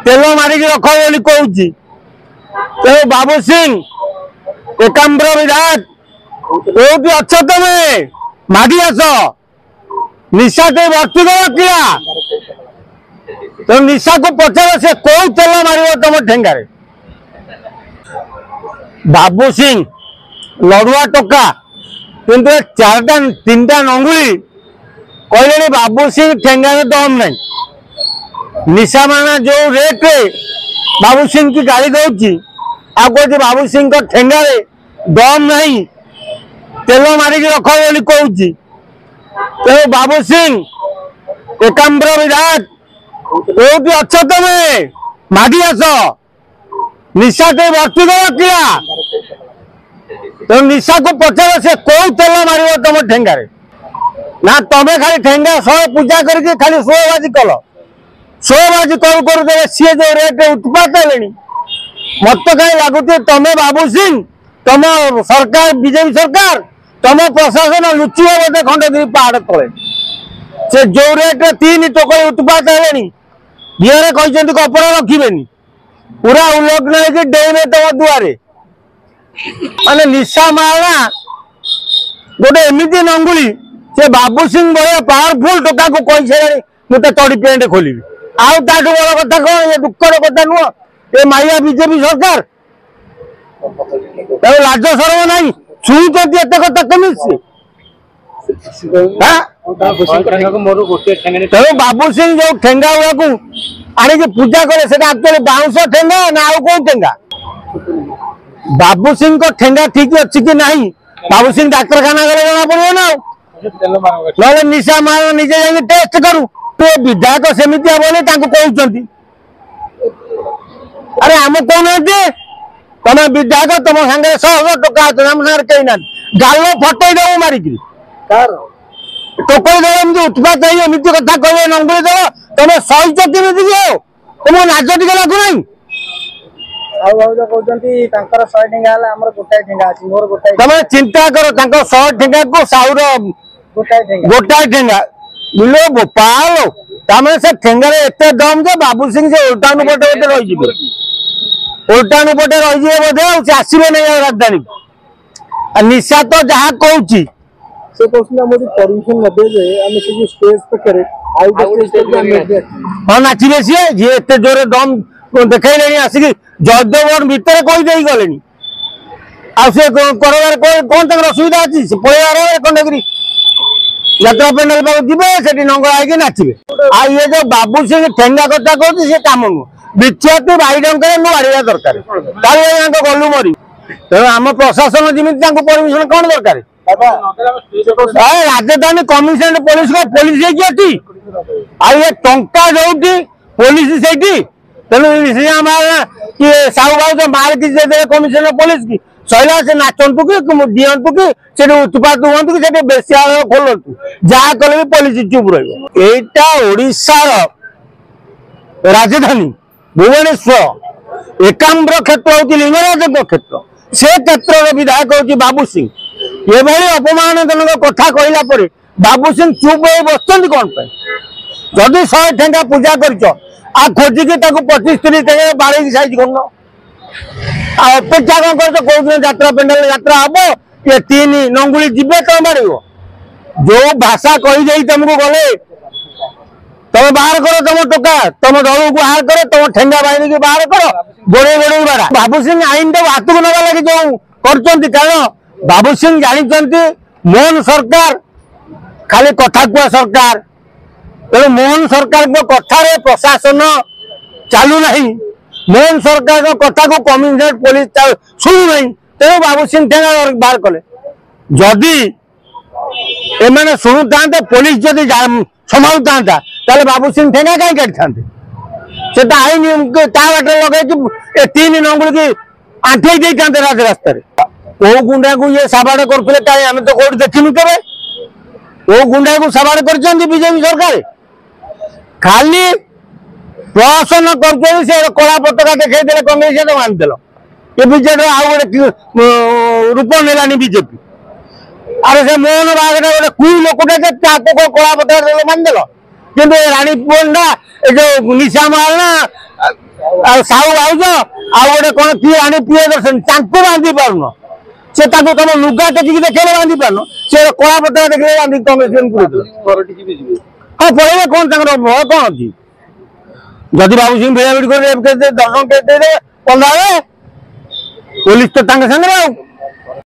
तेल मारिक रख बोली कहूँ तो बाबू सिंह एकाम्र विधायक कोई अच्छ तमें मागी आस निशा टे भर्ती कर किया तो निशा को पचार से कौ तेल मार तुम ठेंगार बाबू सिंह लड़ुआ टोका किंतु चारटा तीन टा नंगुली कहले बाबू सिंह ठेंगार दम नहीं निशा माना जो रेट रे बाबू सिंह की गाड़ी दौची आ कहती बाबू सिंह को ठेंगारे दम नहीं तेल मारिक रख बोली कहूँ तो बाबू सिंह एकाम्र विधायक कोई अच्छ तमें मागी आस निशा टे भर्ती कर किया तो निशा को पचार से कौ तेल मार तुम ठेंगार ना तमें खाली ठेंगा शहे पूजा करके खाली शोबाजी कल शोबाजी कर दे सी जो रेट उत्पात है मत कहीं लगुच तमें बाबू सिंह तुम सरकार बीजेपी सरकार तुम प्रशासन लुचिब बोधे खंडगिरी पहाड़ तले से जो रेट 3 टोकरी उत्पात है झील कहते कपड़ा रखिए पूरा उल्लग्न हो डेमे तुम दुआरे माने निशा मारना गोटे एमती नंगुली से बाबू सिंह भाई पावरफुल टोका को कही सारे मुझे तड़ी पेंट खोल आउ ताठू बड़ कथा कौन ये दुखर कथा नुह ये माइया बीजेपी सरकार लाज सरम ना शुणुंट एत कथा कमी बाबू सिंह जो ठेंगा गुड़ा आणिक पूजा करे से एक्चुअली बाउंस ठेंगा ना आउ कौ ठेंगा बाबू सिंह को ठेंगा ठीक अच्छी कि नहीं बाबू सिंह डाक्तरखाना गले जना पड़ो ना ना निशा मार निजे जाके टेस्ट करू तो विधायक सेमती बोले कहते अरे आम कहना तुम विधायक तुम सागे 100 टका आम सागर कही ना गाल फटे देव मारिक टोकरी देव उत्पात एमती कथा कहे नंगुली देव तुम सहीच केमी तुम लाज टे लगुना तुम चिंता कर 100 ठेंगा को साउर गोटाए ठेंगा बुलो गोपाल तमें से ठेंगार एत दम जो बाबू सिंह से उल्टानु पटे बोधे रही उल्टानु पटे रही बोधे आसवे नहीं राजधानी निशा तो जहाँ कहूँ हाँ नाचे सी जी एत जोरे दम देखले आसिक जयदेव भितर कहीदे गले कौन तक असुविधा अच्छी पलैया खंडगिरी यात्रा पेंडाल पाक जी नंगल आई नाचे आ ये जो बाबू सिंह ठेंगा कथा कहते सी कम नुह विच्छेद भाई डंकर मारा दरकार गलु मरी तेणु आम प्रशासन जमी परमिशन कौन दरकार राजधानी कमिशनरेट पुलिस को पुलिस ये टंका जो पुलिस से तेणु किए साहू भाई तो मार की कमिशनर पुलिस की सैला से नाचतु कि दिंतु कि उत्पात हूँ कि बेसिया खोलतु जहाँ कले भी पुलिस चुप रहीशार राजधानी भुवनेश्वर एकाम्र क्षेत्र हूँ लिंगराज क्षेत्र से क्षेत्र विधायक हूँ बाबू सिंह ये अपमानजनक कथा कहला बाबू सिंह चुप हो बस कौन जदि 100 ठेंगा पूजा कर खोजिकी 25-30 ठेंगा बाड़ी साइज कर अपेक्षा कौन कर कौन यात्रा पेंडाल यात्रा हम ये 3 नंगुली जीवे तुम मार जो भाषा कहीदे तुमको गले तुम बाहर कर तुम टोका तुम दल को बाहर कर तुम ठेंगा बाहिनी की बाहर कर गोड़े गोड़े बारा बाबू सिंह आईन टाइम हाथ को नवा लगे जो कर कारण बाबू सिंह जानते मोहन सरकार खाली कथा कुआ सरकार तेणु मोहन सरकार कथार प्रशासन चालू ना मोहन सरकार कथा को कमिशनरेट पुलिस शुणु ना तेणु बाबू सिंह ठेंगा बाहर कले जदि एम शुणु था पुलिस जदि संभालु था बाबू सिंह ठेंगा कहीं काटि से आईन बाटे लगे 3 नंगुल की आंठे देते राज रास्त ओ गुंडा को ये साबाड़ करते कहीं आम तो कौट देखनु के ओ गुंडा को साबाड़ कर बीजेपी सरकार खाली प्रहसन कर कला पताका देखते कांग्रेस तो मानदेल ये बीजेपी आउ गोटे रूप नेलानी बीजेपी अरे से मोहन बाग गोटे कुई लोकटे कला पताका मानदेल कि रानी पंडा जो निशा मारना साहू भाउज आउ गोटे कौन किए आनी प्रियदर्शन तांको बांधी पारुन से तुम लुगा टेकिक देखे बांधी पारुन से कला पता देखे बांधी कांग्रेस हाँ पढ़े कौन भय कौन अच्छी जदि बाबू सिंह भिड़ाभिड़ कर 10 जन केस दे 15 पुलिस तो संगे